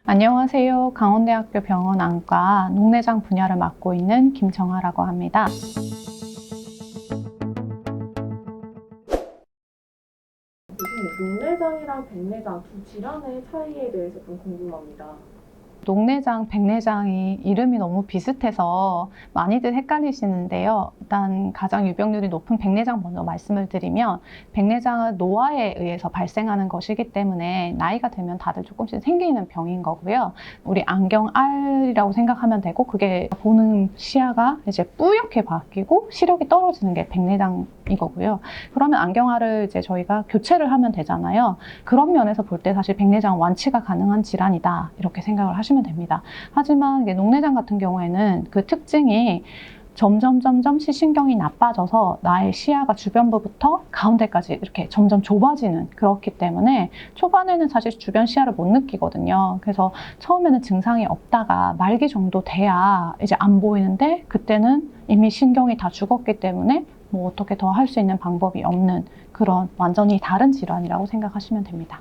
안녕하세요. 강원대학교 병원 안과 녹내장 분야를 맡고 있는 김정아라고 합니다. 녹내장이랑 백내장 두 질환의 차이에 대해서 좀 궁금합니다. 녹내장, 백내장이 이름이 너무 비슷해서 많이들 헷갈리시는데요. 일단 가장 유병률이 높은 백내장 먼저 말씀을 드리면, 백내장은 노화에 의해서 발생하는 것이기 때문에 나이가 되면 다들 조금씩 생기는 병인 거고요. 우리 안경알이라고 생각하면 되고, 그게 보는 시야가 이제 뿌옇게 바뀌고 시력이 떨어지는 게 백내장이거고요. 그러면 안경알을 이제 저희가 교체를 하면 되잖아요. 그런 면에서 볼 때 사실 백내장 완치가 가능한 질환이다, 이렇게 생각을 하시면 됩니다. 하지만 이게 녹내장 같은 경우에는 그 특징이 점점 시신경이 나빠져서 나의 시야가 주변부부터 가운데까지 이렇게 점점 좁아지는, 그렇기 때문에 초반에는 사실 주변 시야를 못 느끼거든요. 그래서 처음에는 증상이 없다가 말기 정도 돼야 이제 안 보이는데, 그때는 이미 신경이 다 죽었기 때문에 뭐 어떻게 더 할 수 있는 방법이 없는 그런 완전히 다른 질환이라고 생각하시면 됩니다.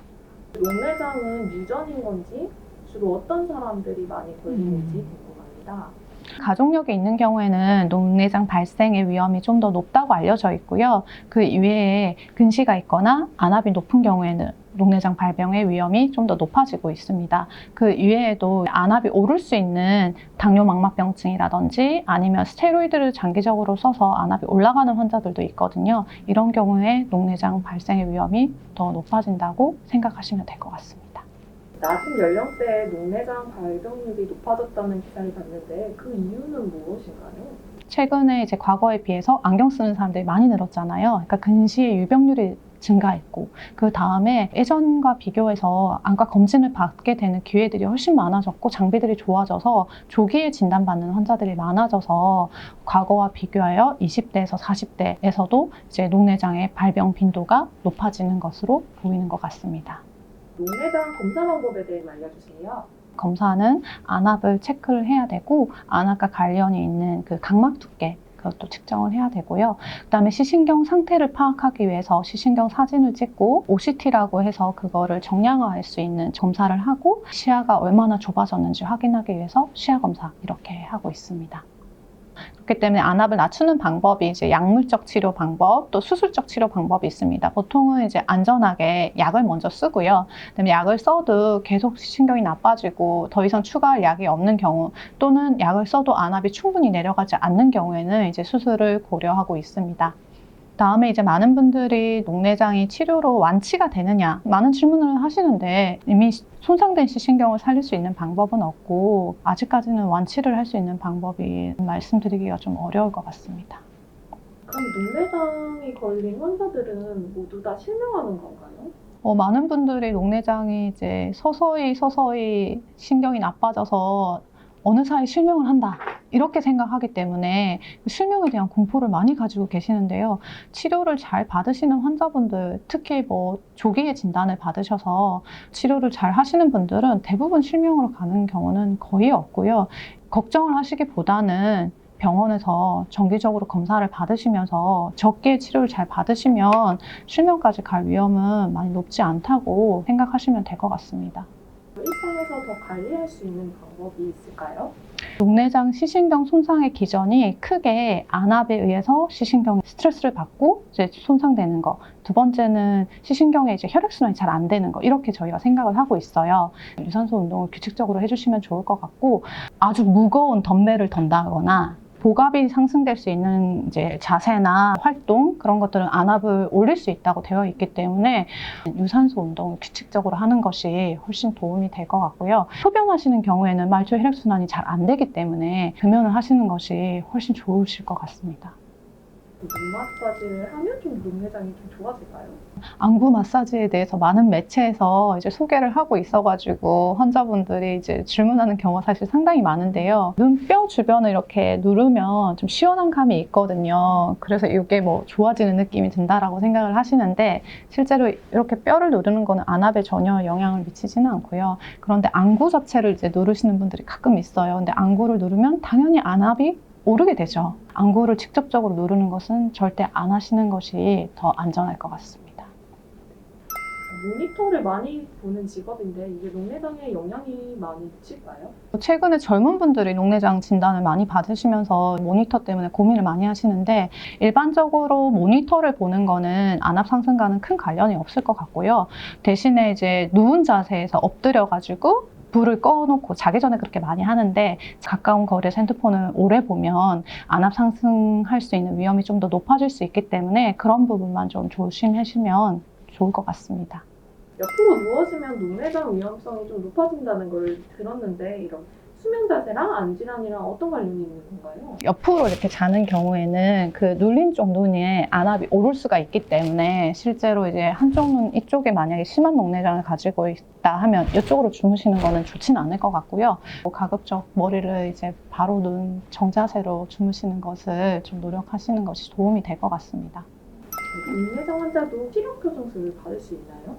녹내장은 유전인 건지 주로 어떤 사람들이 많이 걸리는지 궁금합니다. 가족력이 있는 경우에는 녹내장 발생의 위험이 좀 더 높다고 알려져 있고요. 그 이외에 근시가 있거나 안압이 높은 경우에는 녹내장 발병의 위험이 좀 더 높아지고 있습니다. 그 이외에도 안압이 오를 수 있는 당뇨망막병증이라든지 아니면 스테로이드를 장기적으로 써서 안압이 올라가는 환자들도 있거든요. 이런 경우에 녹내장 발생의 위험이 더 높아진다고 생각하시면 될 것 같습니다. 낮은 연령대에 녹내장 발병률이 높아졌다는 기사를 봤는데 그 이유는 무엇인가요? 최근에 이제 과거에 비해서 안경 쓰는 사람들이 많이 늘었잖아요. 그러니까 근시의 유병률이 증가했고, 그 다음에 예전과 비교해서 안과 검진을 받게 되는 기회들이 훨씬 많아졌고, 장비들이 좋아져서 조기에 진단받는 환자들이 많아져서 과거와 비교하여 20대에서 40대에서도 이제 녹내장의 발병 빈도가 높아지는 것으로 보이는 것 같습니다. 녹내장 검사 방법에 대해 알려주세요. 검사는 안압을 체크를 해야 되고, 안압과 관련이 있는 그 각막 두께, 그것도 측정을 해야 되고요. 그다음에 시신경 상태를 파악하기 위해서 시신경 사진을 찍고 OCT라고 해서 그거를 정량화할 수 있는 검사를 하고, 시야가 얼마나 좁아졌는지 확인하기 위해서 시야 검사 이렇게 하고 있습니다. 그렇기 때문에 안압을 낮추는 방법이 이제 약물적 치료 방법, 또 수술적 치료 방법이 있습니다. 보통은 이제 안전하게 약을 먼저 쓰고요. 그다음에 약을 써도 계속 신경이 나빠지고 더 이상 추가할 약이 없는 경우, 또는 약을 써도 안압이 충분히 내려가지 않는 경우에는 이제 수술을 고려하고 있습니다. 다음에 이제 많은 분들이 녹내장이 치료로 완치가 되느냐, 많은 질문을 하시는데, 이미 손상된 시신경을 살릴 수 있는 방법은 없고 아직까지는 완치를 할 수 있는 방법이 말씀드리기가 좀 어려울 것 같습니다. 그럼 녹내장이 걸린 환자들은 모두 다 실명하는 건가요? 많은 분들이 녹내장이 이제 서서히 신경이 나빠져서 어느 사이 실명을 한다, 이렇게 생각하기 때문에 실명에 대한 공포를 많이 가지고 계시는데요. 치료를 잘 받으시는 환자분들, 특히 뭐 조기에 진단을 받으셔서 치료를 잘 하시는 분들은 대부분 실명으로 가는 경우는 거의 없고요. 걱정을 하시기보다는 병원에서 정기적으로 검사를 받으시면서 적게 치료를 잘 받으시면 실명까지 갈 위험은 많이 높지 않다고 생각하시면 될 것 같습니다. 일상에서 더 관리할 수 있는 방법이 있을까요? 녹내장 시신경 손상의 기전이 크게 안압에 의해서 시신경이 스트레스를 받고 이제 손상되는 거. 두 번째는 시신경에 이제 혈액순환이 잘 안 되는 거. 이렇게 저희가 생각을 하고 있어요. 유산소 운동을 규칙적으로 해주시면 좋을 것 같고, 아주 무거운 덤벨을 던다거나 복압이 상승될 수 있는 이제 자세나 활동, 그런 것들은 안압을 올릴 수 있다고 되어 있기 때문에 유산소 운동을 규칙적으로 하는 것이 훨씬 도움이 될 것 같고요. 소변하시는 경우에는 말초 혈액순환이 잘 안 되기 때문에 금연을 하시는 것이 훨씬 좋으실 것 같습니다. 눈 마사지를 하면 좀 녹내장이 좀 좋아질까요? 안구 마사지에 대해서 많은 매체에서 이제 소개를 하고 있어가지고 환자분들이 이제 질문하는 경우가 사실 상당히 많은데요. 눈뼈 주변을 이렇게 누르면 좀 시원한 감이 있거든요. 그래서 이게 뭐 좋아지는 느낌이 든다라고 생각을 하시는데, 실제로 이렇게 뼈를 누르는 거는 안압에 전혀 영향을 미치지는 않고요. 그런데 안구 자체를 이제 누르시는 분들이 가끔 있어요. 근데 안구를 누르면 당연히 안압이 오르게 되죠. 안구를 직접적으로 누르는 것은 절대 안 하시는 것이 더 안전할 것 같습니다. 모니터를 많이 보는 직업인데 이게 녹내장에 영향이 많이 미칠까요? 최근에 젊은 분들이 녹내장 진단을 많이 받으시면서 모니터 때문에 고민을 많이 하시는데, 일반적으로 모니터를 보는 거는 안압 상승과는 큰 관련이 없을 것 같고요. 대신에 이제 누운 자세에서 엎드려가지고 불을 꺼놓고 자기 전에 그렇게 많이 하는데, 가까운 거리에서 핸드폰을 오래 보면 안압 상승할 수 있는 위험이 좀 더 높아질 수 있기 때문에 그런 부분만 좀 조심하시면 좋을 것 같습니다. 옆으로 누워지면 녹내장 위험성이 좀 높아진다는 걸 들었는데 이런 수면 자세랑 안 질환이랑 어떤 관련이 있는 건가요? 옆으로 이렇게 자는 경우에는 그 눌린 쪽 눈에 안압이 오를 수가 있기 때문에, 실제로 이제 한쪽 눈 이쪽에 만약에 심한 녹내장을 가지고 있다 하면 이쪽으로 주무시는 거는 좋지는 않을 것 같고요. 가급적 머리를 이제 바로 눈 정자세로 주무시는 것을 좀 노력하시는 것이 도움이 될 것 같습니다. 녹내장 환자도 시력 교정술을 받을 수 있나요?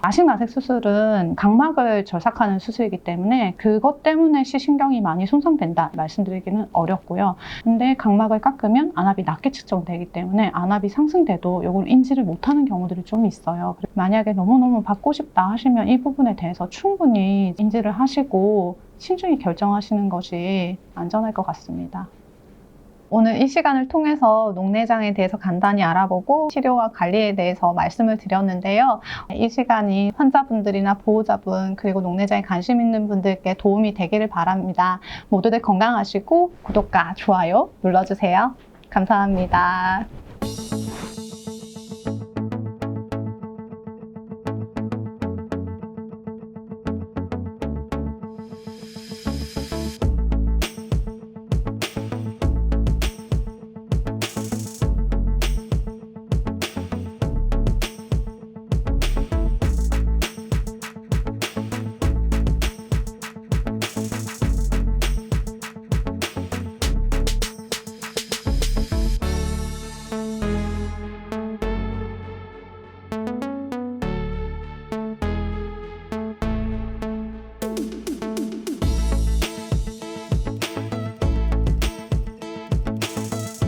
아식라섹 수술은 각막을 절삭하는 수술이기 때문에 그것 때문에 시신경이 많이 손상된다 말씀드리기는 어렵고요. 근데 각막을 깎으면 안압이 낮게 측정되기 때문에 안압이 상승돼도 이걸 인지를 못하는 경우들이 좀 있어요. 만약에 너무너무 받고 싶다 하시면 이 부분에 대해서 충분히 인지를 하시고 신중히 결정하시는 것이 안전할 것 같습니다. 오늘 이 시간을 통해서 녹내장에 대해서 간단히 알아보고 치료와 관리에 대해서 말씀을 드렸는데요. 이 시간이 환자분들이나 보호자분, 그리고 녹내장에 관심 있는 분들께 도움이 되기를 바랍니다. 모두들 건강하시고 구독과 좋아요 눌러주세요. 감사합니다.